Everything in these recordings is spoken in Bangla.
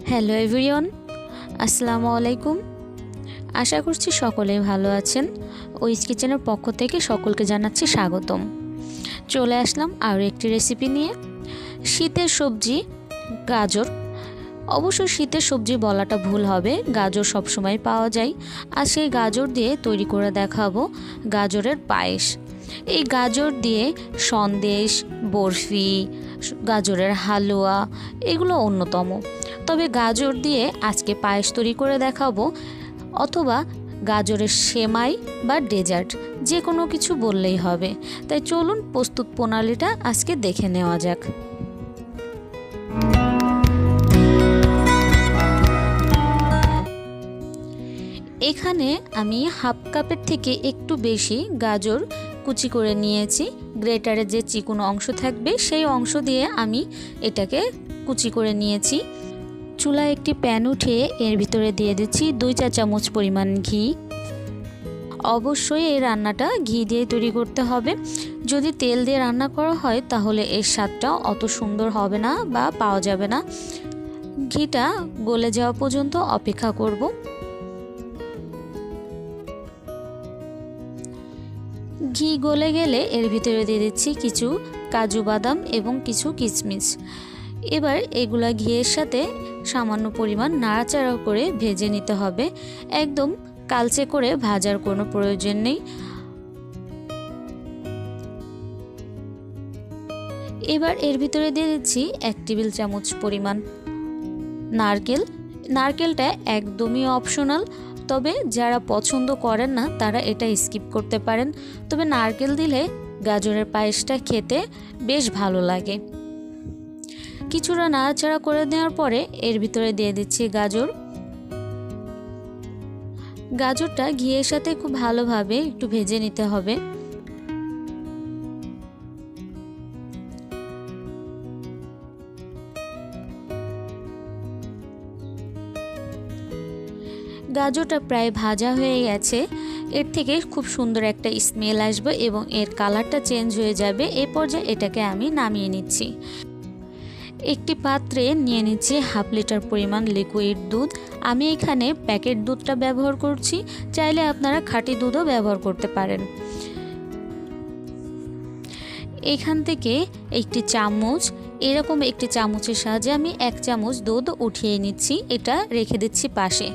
হ্যালো এভরিওয়ান, আসসালামু আলাইকুম। আশা করছি সকলেই ভালো আছেন। ওইস কিচেনের পক্ষ থেকে সকলকে জানাচ্ছি স্বাগতম। চলে আসলাম আরও একটি রেসিপি নিয়ে। শীতের সবজি গাজর। অবশ্য শীতের সবজি বলাটা ভুল হবে, গাজর সবসময় পাওয়া যায়। আর সেই গাজর দিয়ে তৈরি করে দেখাবো গাজরের পায়েস। এই গাজর দিয়ে সন্দেশ, বরফি, গাজরের হালুয়া এগুলো অন্যতম। তবে গাজর দিয়ে আজকে পায়েস তৈরি করে দেখাবো, অথবা গাজরের সেমাই বা ডেজার্ট, যে কোনো কিছু বললেই হবে। তাই চলুন প্রস্তুত প্রণালীটা আজকে দেখে নেওয়া যাক। এখানে আমি হাফ কাপের থেকে একটু বেশি গাজর কুচি করে নিয়েছি। গ্রেটারের যে চিকন অংশ থাকবে সেই অংশ দিয়ে আমি এটাকে কুচি করে নিয়েছি। চুলায় একটি প্যান উঠিয়ে এর ভিতরে দিয়ে দিচ্ছি 2 চা চামচ পরিমাণ ঘি। অবশ্যই এই রান্নাটা ঘি দিয়ে তৈরি করতে হবে। যদি তেল দিয়ে রান্না করা হয় তাহলে এর স্বাদটা অত সুন্দর হবে না বা পাওয়া যাবে না। ঘিটা গলে যাওয়া পর্যন্ত অপেক্ষা করব। ঘি গলে গেলে এর ভিতরে দিয়ে দিচ্ছি কিছু কাজু বাদাম এবং কিছু কিচমিচ। এবার এগুলা ঘিয়ের সাথে সামান্য পরিমাণ নাড়াচাড়া করে ভেজে নিতে হবে। একদম কালচে করে ভাজার কোনো প্রয়োজন নেই। এবার এর ভিতরে দিয়ে দিচ্ছি 1 টেবিল চামচ পরিমাণ নারকেল। নারকেলটা একদমই অপশনাল, তবে যারা পছন্দ করেন না তারা এটা স্কিপ করতে পারেন। তবে নারকেল দিলে গাজরের পায়েসটা খেতে বেশ ভালো লাগে। কিছুটা নাড়াচাড়া করে দেওয়ার পরে এর ভিতরে দিয়ে দিচ্ছি গাজর। গাজরটা ঘিয়ের সাথে খুব ভালোভাবে একটু ভেজে নিতে হবে। গাজরটা প্রায় ভাজা হয়ে গেছে। এর থেকে খুব সুন্দর একটা স্মেল আসবে এবং এর কালারটা চেঞ্জ হয়ে যাবে। এই পর্যায়ে এটাকে আমি নামিয়ে নিচ্ছি। একটি পাত্রে নিয়ে নিচ্ছি হাফ লিটার পরিমাণ লিকুইড দুধ। আমি এখানে প্যাকেট দুধটা ব্যবহার করছি, চাইলে আপনারা খাঁটি দুধও ব্যবহার করতে পারেন। এখান থেকে একটি চামচ, এরকম একটি চামচের সাহায্যে আমি 1 চামচ দুধ উঠিয়ে নিচ্ছি। এটা রেখে দিচ্ছি পাশে।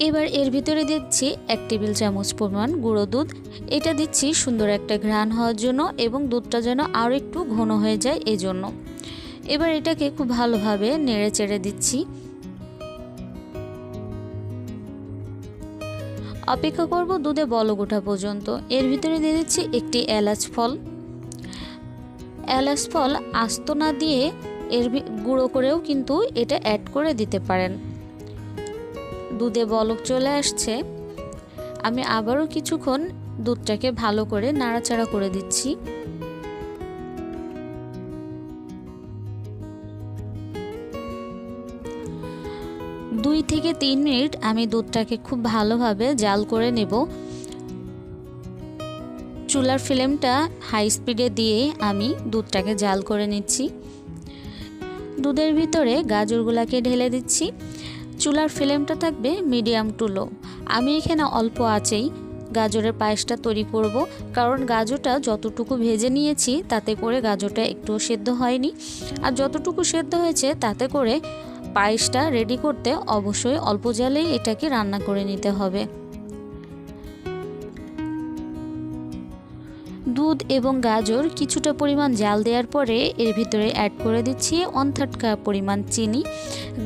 এবার এর ভিতরে দিচ্ছি 1 টেবিল চামচ পরিমাণ গুঁড়ো দুধ। এটা দিচ্ছি সুন্দর একটা ঘ্রাণ হওয়ার জন্য এবং দুধটা যেন আরও একটু ঘন হয়ে যায় এজন্য। এবার এটাকে খুব ভালোভাবে নেড়ে চেড়ে দিচ্ছি। অপেক্ষা করব দুধে বলক ওঠা পর্যন্ত। এর ভিতরে দিয়ে দিচ্ছি একটি এলাচ ফল। এলাচ ফল আস্ত না দিয়ে এর গুঁড়ো করেও কিন্তু এটা অ্যাড করে দিতে পারেন। দুধে বলক চলে আসছে। আমি আবারও কিছুক্ষণ দুধটাকে ভালো করে নাড়াচাড়া করে দিচ্ছি। 2 থেকে 3 মিনিট আমি দুধটাকে খুব ভালোভাবে জাল করে নেব। চুলার ফ্লেমটা হাই স্পিডে দিয়ে আমি দুধটাকে জাল করে নিচ্ছি। দুধের ভিতরে গাজরগুলোকে ঢেলে দিচ্ছি। চুলার ফ্লেমটা থাকবে মিডিয়াম টু লো। আমি এখানে অল্প আঁচেই গাজরের পায়েসটা তৈরি করব, কারণ গাজরটা যতটুকু ভেজে নিয়েছি তাতে করে গাজরটা একটু সেদ্ধ হয়নি। আর যতটুকু সেদ্ধ হয়েছে তাতে করে পায়েসটা রেডি করতে অবশ্যই অল্প জালেই এটাকে রান্না করে নিতে হবে। দুধ এবং গাজর কিছুটা পরিমাণ জাল দেওয়ার পরে এর ভিতরে অ্যাড করে দিচ্ছি 1/3 কাপ পরিমাণ চিনি।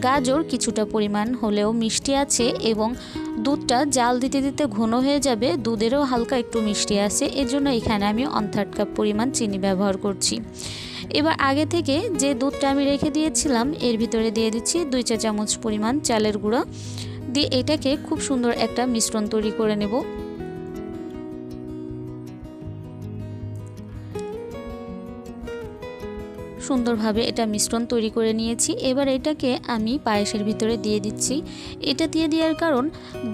গাজর কিছুটা পরিমাণ হলেও মিষ্টি আছে এবং দুধটা জাল দিতে দিতে ঘন হয়ে যাবে। দুধেরও হালকা একটু মিষ্টি আছে, এজন্য এখানে আমি 1/3 কাপ পরিমাণ চিনি ব্যবহার করছি। এবার আগে থেকে যে দুধটা আমি রেখে দিয়েছিলাম এর ভিতরে দিয়ে দিচ্ছি 2 চা চামচ পরিমাণ চালের গুঁড়া দিয়ে এটাকে খুব সুন্দর একটা মিশ্রণ তৈরি করে নেব। সুন্দরভাবে এটা মিশ্রণ তৈরি করে নিয়েছি। এবার এটাকে আমি পায়েসের ভিতরে দিয়ে দিচ্ছি। এটা দিয়ে দেওয়ার কারণ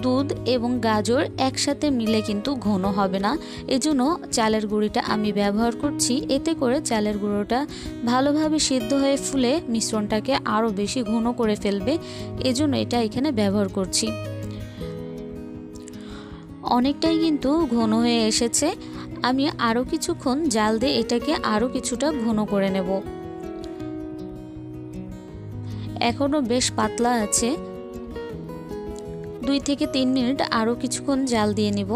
দুধ এবং গাজর একসাথে মিলে কিন্তু ঘন হবে না, এজন্য চালের গুঁড়িটা আমি ব্যবহার করছি। এতে করে চালের গুঁড়োটা ভালোভাবে সিদ্ধ হয়ে ফুলে মিশ্রণটাকে আরও বেশি ঘন করে ফেলবে, এজন্য এটা এখানে ব্যবহার করছি। অনেকটাই কিন্তু ঘন হয়ে এসেছে। আমি আরও কিছুক্ষণ জাল দিয়ে এটাকে আরও কিছুটা ঘন করে নেব। এখনও বেশ পাতলা আছে, 2 থেকে 3 মিনিট আরও কিছুক্ষণ জাল দিয়ে নিব।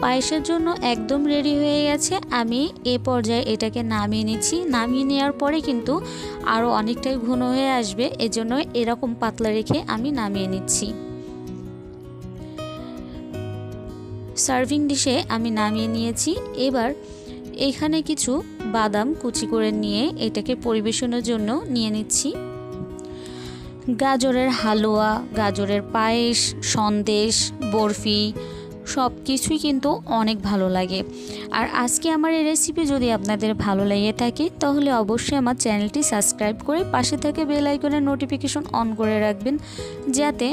পায়েসের জন্য একদম রেডি হয়ে গেছে। আমি এ পর্যায়ে এটাকে নামিয়ে নিচ্ছি। নামিয়ে নেওয়ার পরে কিন্তু আরও অনেকটাই ঘন হয়ে আসবে, এজন্য এরকম পাতলা রেখে আমি নামিয়ে নিচ্ছি। সার্ভিং ডিশে আমি নামিয়ে নিয়েছি। এবার এখানে কিছু বাদাম কুচি করে নিয়ে এটাকে পরিবেশনের জন্য নিয়ে নিচ্ছি। গাজরের হালুয়া, গাজরের পায়েস, সন্দেশ, বরফি সব কিছুই কিন্তু অনেক ভালো লাগে। আর আজকে আমার এই রেসিপি যদি আপনাদের ভালো লেগে থাকে তাহলে অবশ্যই আমার চ্যানেলটি সাবস্ক্রাইব করে পাশে থেকে বেল আইকনের নোটিফিকেশন অন করে রাখবেন, যাতে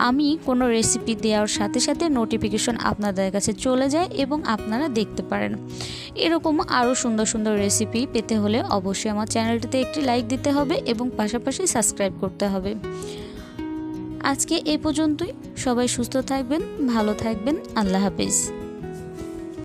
আমি কোনো রেসিপি দেওয়ার সাথে সাথে নোটিফিকেশন আপনাদের কাছে চলে যায় এবং আপনারা দেখতে পারেন। এরকম আরও সুন্দর সুন্দর রেসিপি পেতে হলে অবশ্যই আমার চ্যানেলটিতে একটি লাইক দিতে হবে এবং পাশাপাশি সাবস্ক্রাইব করতে হবে। আজকে এই পর্যন্তই। সবাই সুস্থ থাকবেন, ভালো থাকবেন। আল্লাহ হাফেজ।